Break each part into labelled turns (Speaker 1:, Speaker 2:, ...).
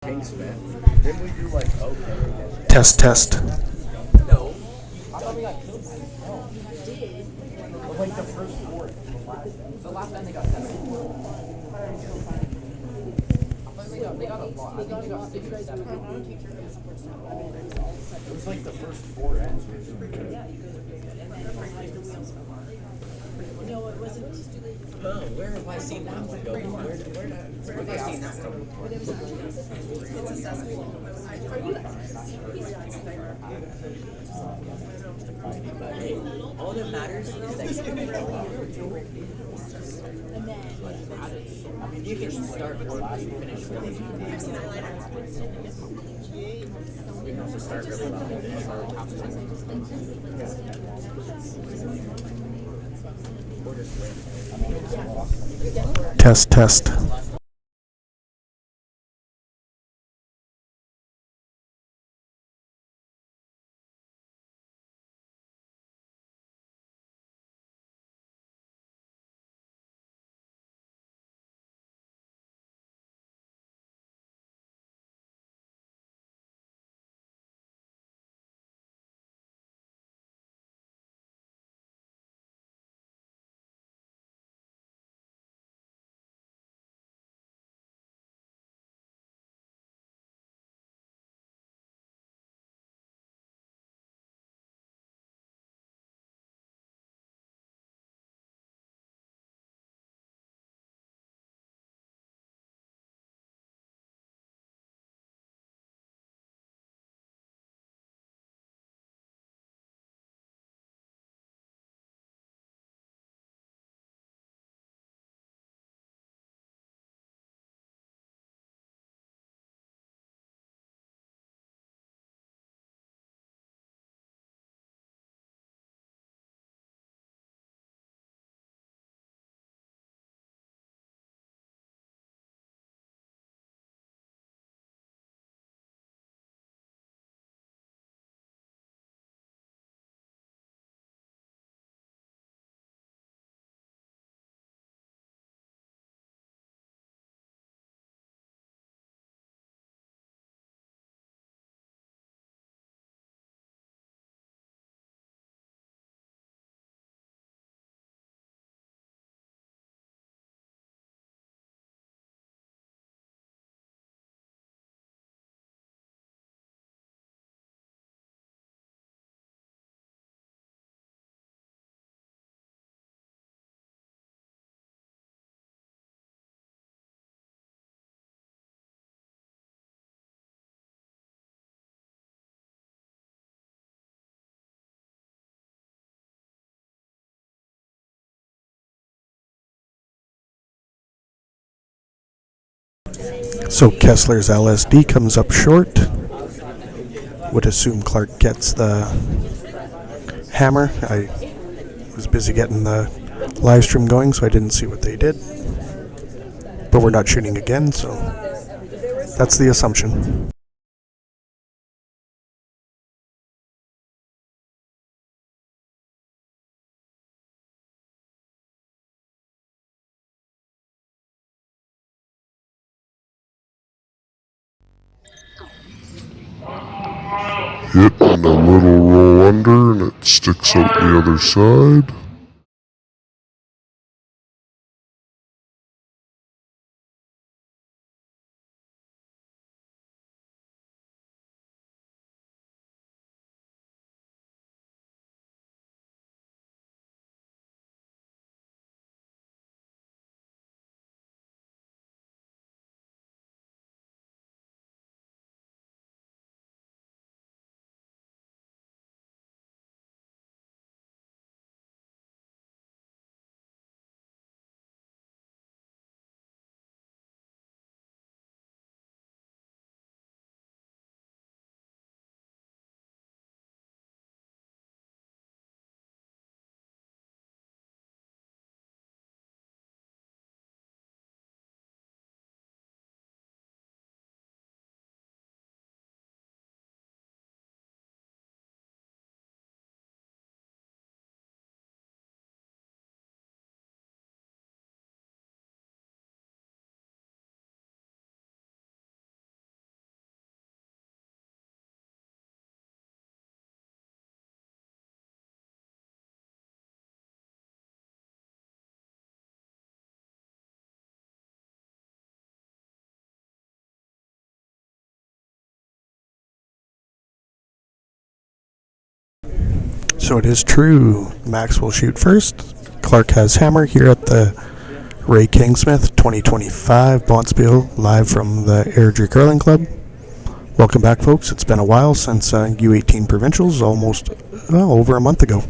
Speaker 1: Kingsmith. Didn't we do like okay?
Speaker 2: Test, test.
Speaker 1: No. I thought we got killed by it. No. But like the first four. The last time they got 7. I thought they got a lot. I think they got 6 or 7. It was like the first 4 ends.
Speaker 3: No, it wasn't.
Speaker 1: Oh, where have I seen that one go? Where have I seen that one before?
Speaker 3: It's accessible. Are you?
Speaker 1: All that matters is that I mean, you can start early, you finish early. We can also start really well and finish our top 10. Or just win.
Speaker 2: Test, test. So Kessler's LSD comes up short. Would assume Clark gets the hammer. I was busy getting the live stream going, so I didn't see what they did. But we're not shooting again, so that's the assumption.
Speaker 4: Hitting a little roll under and it sticks out the other side.
Speaker 2: So it is true. Max will shoot first. Clark has hammer here at the Ray Kingsmith 2025 Bonspiel, live from the Airdrie Curling Club. Welcome back, folks. It's been a while since U18 Provincials, almost over a month ago.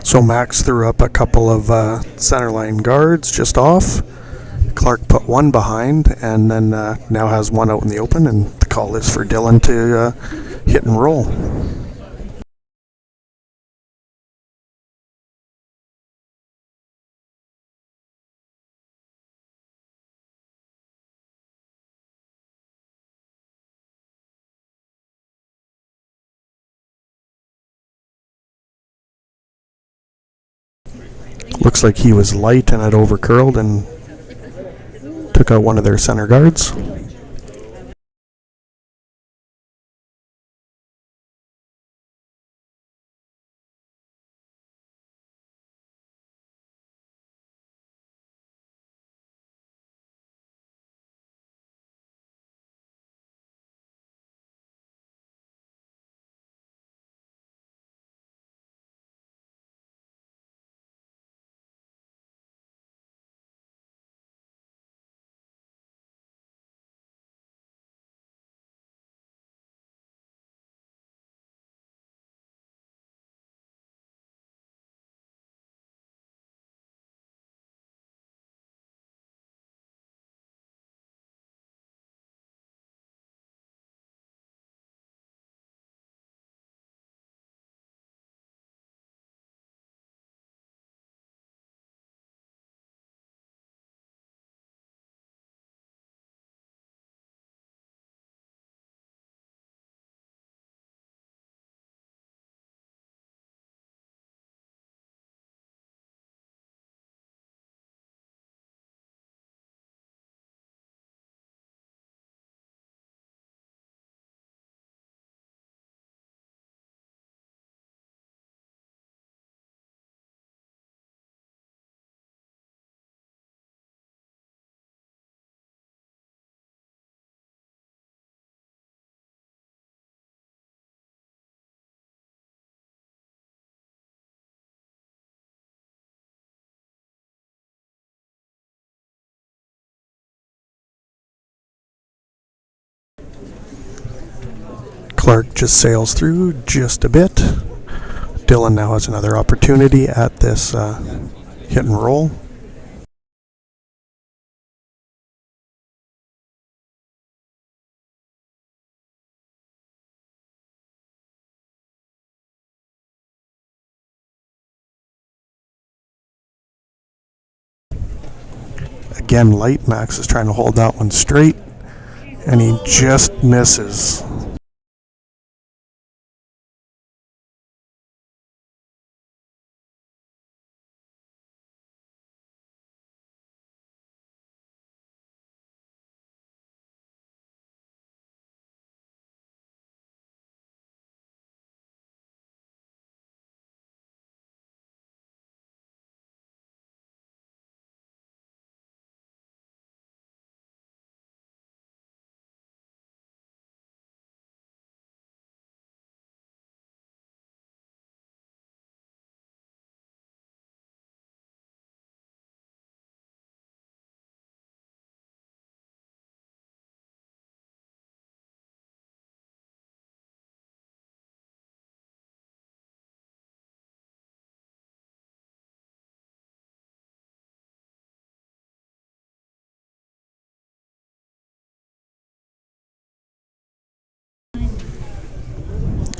Speaker 2: So Max threw up a couple of centerline guards just off. Clark put one behind, and then now has one out in the open, and the call is for Dylan to hit and roll. Looks like he was light and it overcurled and took out one of their center guards. Clark just sails through just a bit. Dylan now has another opportunity at this hit and roll. Again, light. Max is trying to hold that one straight, and he just misses.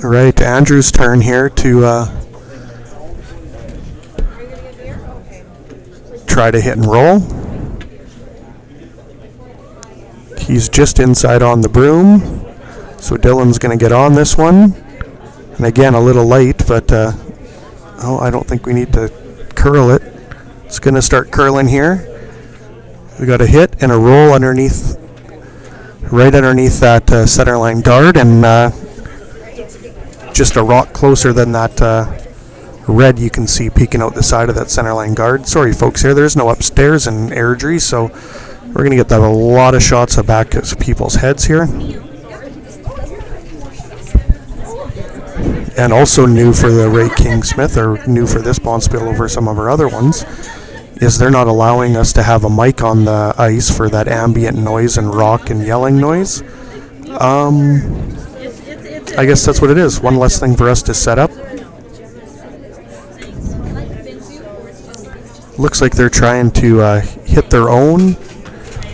Speaker 2: Right, Andrew's turn here to try to hit and roll. He's just inside on the broom, so Dylan's going to get on this one. And again, a little light, but I don't think we need to curl it. It's going to start curling here. We got a hit and a roll underneath, right underneath that centerline guard, and just a rock closer than that red you can see peeking out the side of that centerline guard. Sorry folks here, there's no upstairs in Airdrie, so we're going to get a lot of shots of back of people's heads here. And also new for the Ray Kingsmith, or new for this bonspiel over some of our other ones, is they're not allowing us to have a mic on the ice for that ambient noise and rock and yelling noise. I guess that's what it is. One less thing for us to set up. Looks like they're trying to hit their own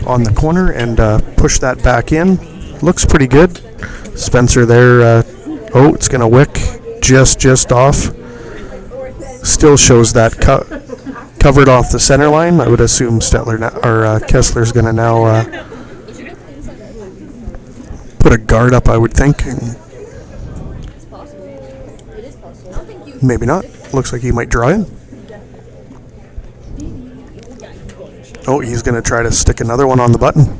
Speaker 2: on the corner and push that back in. Looks pretty good. Spencer there. It's going to wick just off. Still shows that covered off the center line. I would assume Kessler's going to now put a guard up, I would think. Maybe not. Looks like he might draw in. Oh, he's going to try to stick another one on the button.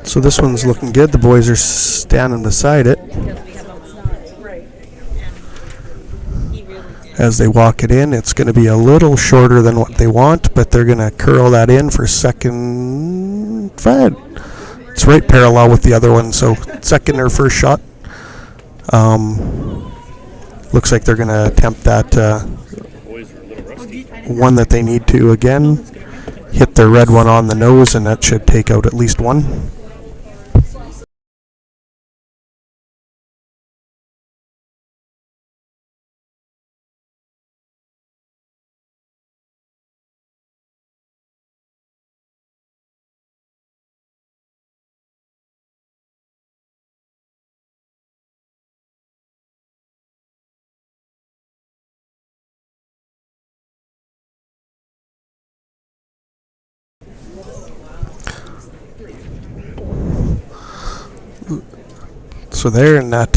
Speaker 2: So this one's looking good. The boys are standing beside it. As they walk it in, it's going to be a little shorter than what they want, but they're going to curl that in for second Fred. It's right parallel with the other one, so second or first shot. Looks like they're going to attempt that one that they need to again. Hit their red one on the nose, and that should take out at least one. So there, and that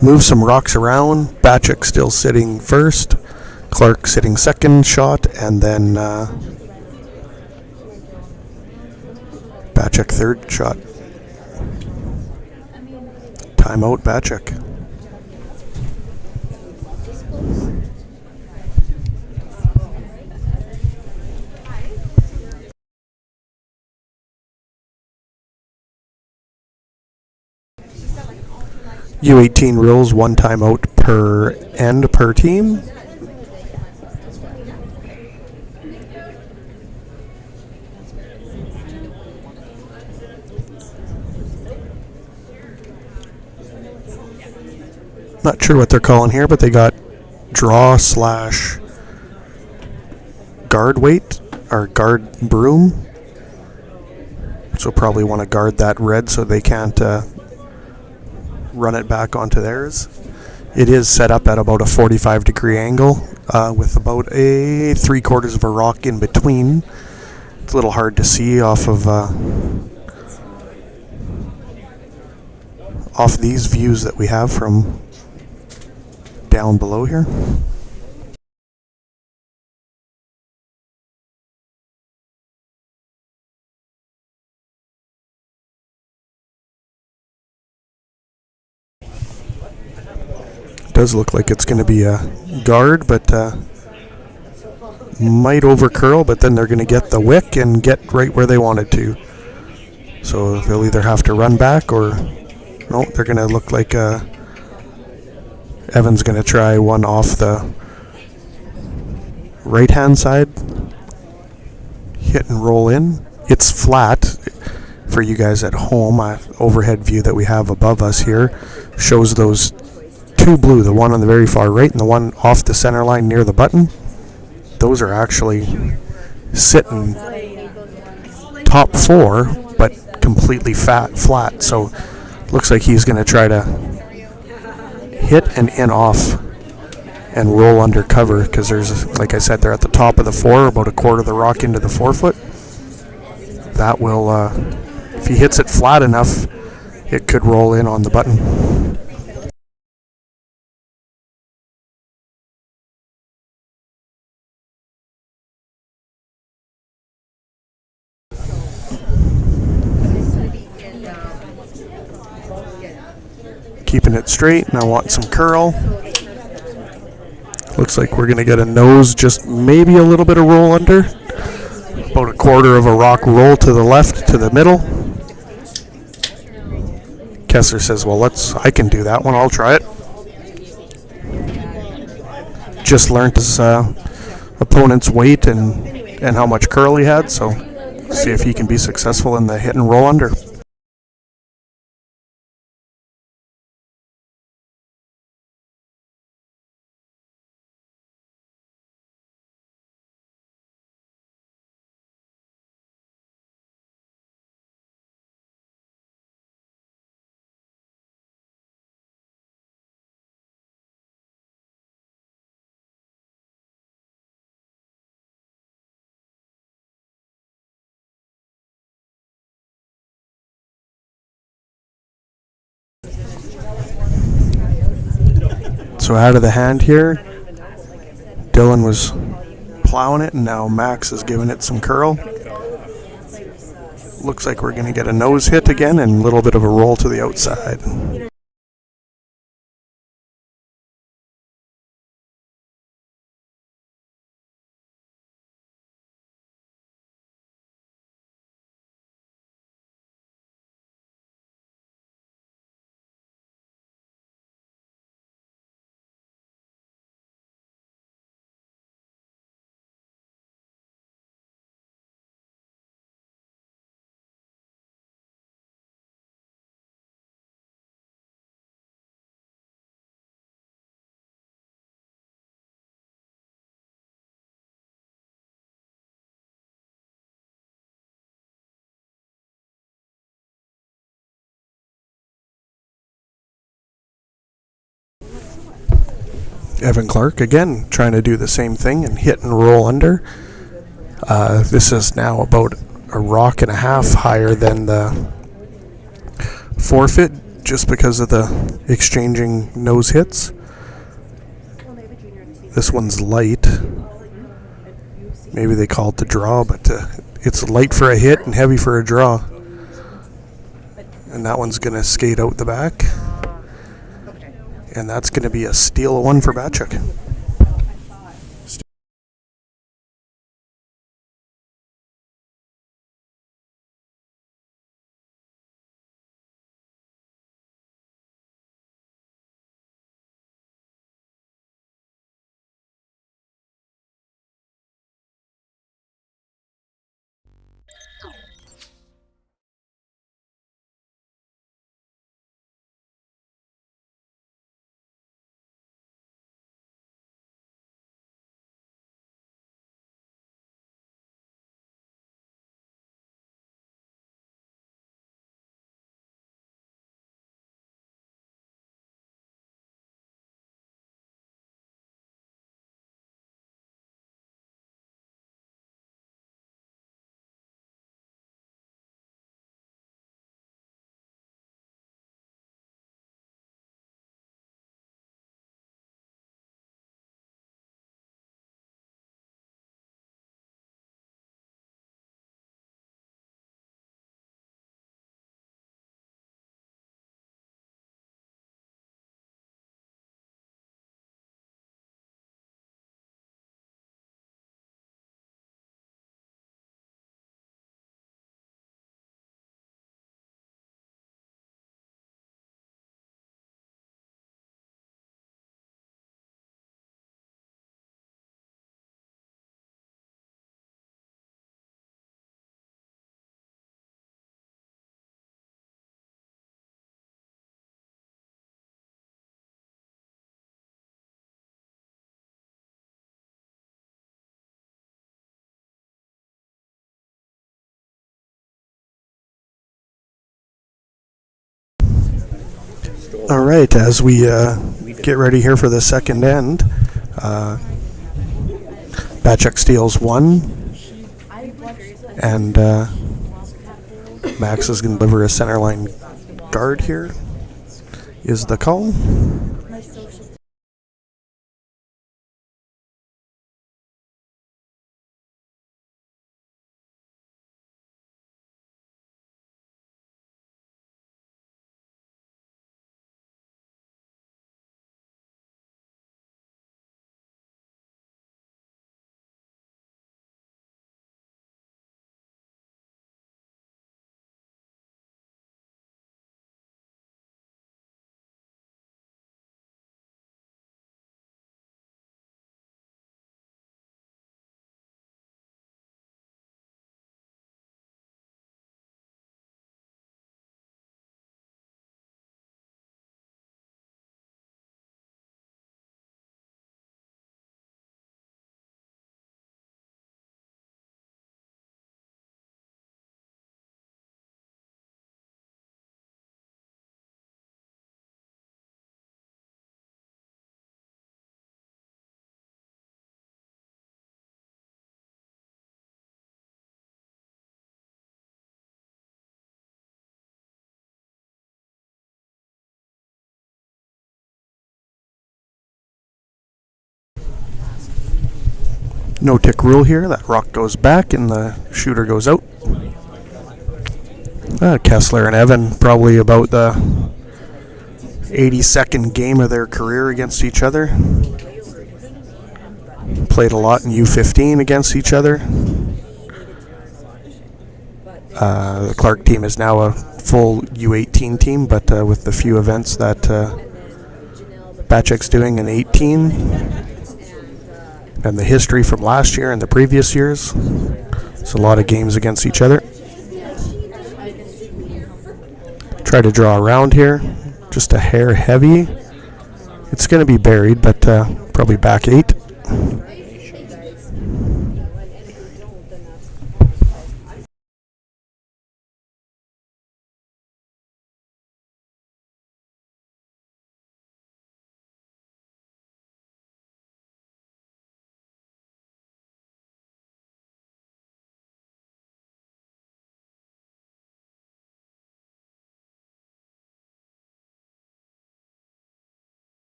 Speaker 2: moves some rocks around. Bachek still sitting first, Clark sitting second shot, and then Bachek third shot. Timeout, Bachek. U18 rules, 1 timeout per end per team. Not sure what they're calling here, but they got draw slash guard weight or guard broom. So probably want to guard that red so they can't run it back onto theirs. It is set up at about a 45-degree angle with about a 3/4 of a rock in between. It's a little hard to see off these views that we have from down below here. Does look like it's going to be a guard, but might over curl, but then they're going to get the wick and get right where they wanted to. So they'll either have to run back or no, they're going to look like Evan's going to try one off the right hand side, hit and roll in. It's flat for you guys at home. Overhead view that we have above us here shows those two blue, the one on the very far right and the one off the center line near the button. Those are actually sitting top 4 but completely flat, so looks like he's going to try to hit and in off and roll under cover, because there's, like I said, they're at the top of the 4, about a quarter of the rock into the 4-foot. That will, if he hits it flat enough, it could roll in on the button. Keeping it straight, and I want some curl. Looks like we're going to get a nose, just maybe a little bit of roll under. About a quarter of a rock roll to the left, to the middle. Kessler says, well, I can do that one, I'll try it. Just learned his opponent's weight and how much curl he had, so see if he can be successful in the hit and roll under. So out of the hand here, Dylan was plowing it, and now Max is giving it some curl. Looks like we're going to get a nose hit again and a little bit of a roll to the outside. Evan Clark again trying to do the same thing and hit and roll under. This is now about a rock and a half higher than the forfeit, just because of the exchanging nose hits. This one's light. Maybe they call it the draw, but it's light for a hit and heavy for a draw. And that one's going to skate out the back. And that's going to be a steal one for Bachek. All right, as we get ready here for the second end, Bachek steals one, and Max is going to deliver a centerline guard here, is the call. No tick rule here. That rock goes back and the shooter goes out. Kessler and Evan probably about the 82nd game of their career against each other. Played a lot in U15 against each other. The Clark team is now a full U18 team, but with the few events that Bachek's doing in 18 and the history from last year and the previous years, it's a lot of games against each other. Try to draw around here, just a hair heavy. It's going to be buried, but probably back 8.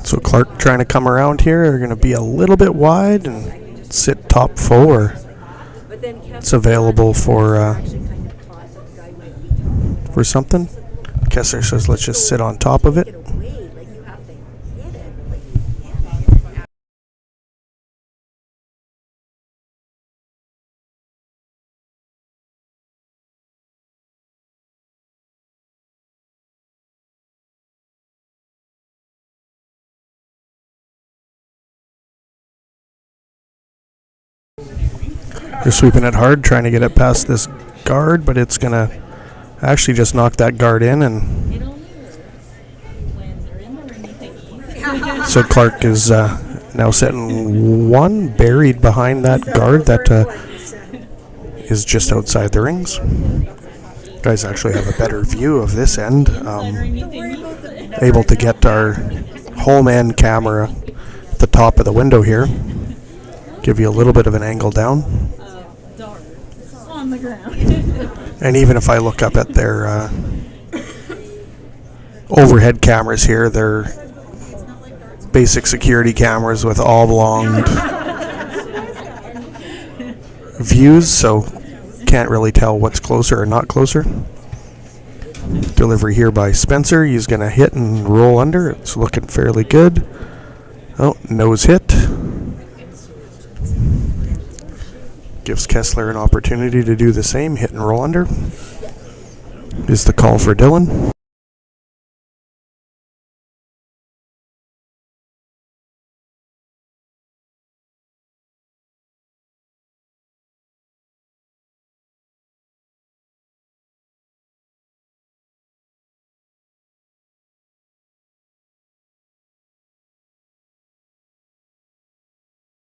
Speaker 2: So Clark trying to come around here. They're going to be a little bit wide and sit top 4. It's available for something. Kessler says let's just sit on top of it. They're sweeping it hard, trying to get it past this guard, but it's going to actually just knock that guard in. And so Clark is now sitting 1, buried behind that guard that is just outside the rings. You guys actually have a better view of this end. Able to get our home end camera at the top of the window here. Give you a little bit of an angle down.
Speaker 3: On the ground.
Speaker 2: And even if I look up at their overhead cameras here, they're basic security cameras with oblong views, so can't really tell what's closer or not closer. Delivery here by Spencer. He's going to hit and roll under. It's looking fairly good. Oh, nose hit. Gives Kessler an opportunity to do the same, hit and roll under. Is the call for Dylan.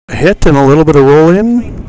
Speaker 2: A hit and a little bit of roll in.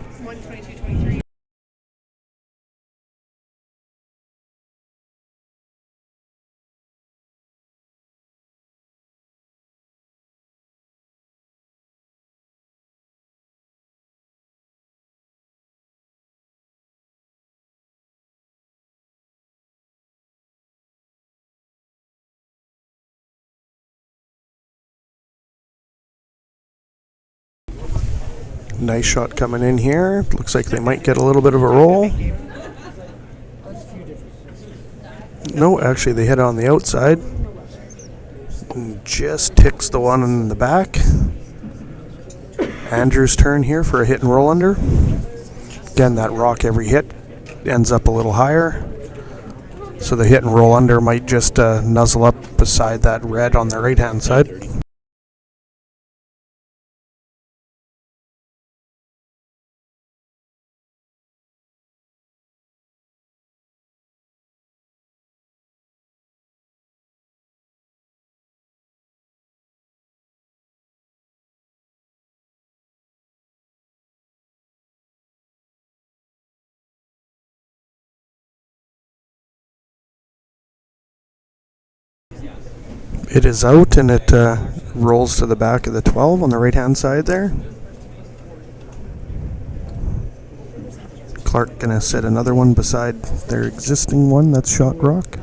Speaker 2: Nice shot coming in here. Looks like they might get a little bit of a roll. No, actually they hit on the outside. And just ticks the one in the back. Andrew's turn here for a hit and roll under. Again, that rock every hit ends up a little higher. So the hit and roll under might just nuzzle up beside that red on the right hand side. It is out and it rolls to the back of the 12 on the right hand side there. Clark gonna set another one beside their existing one that's shot rock.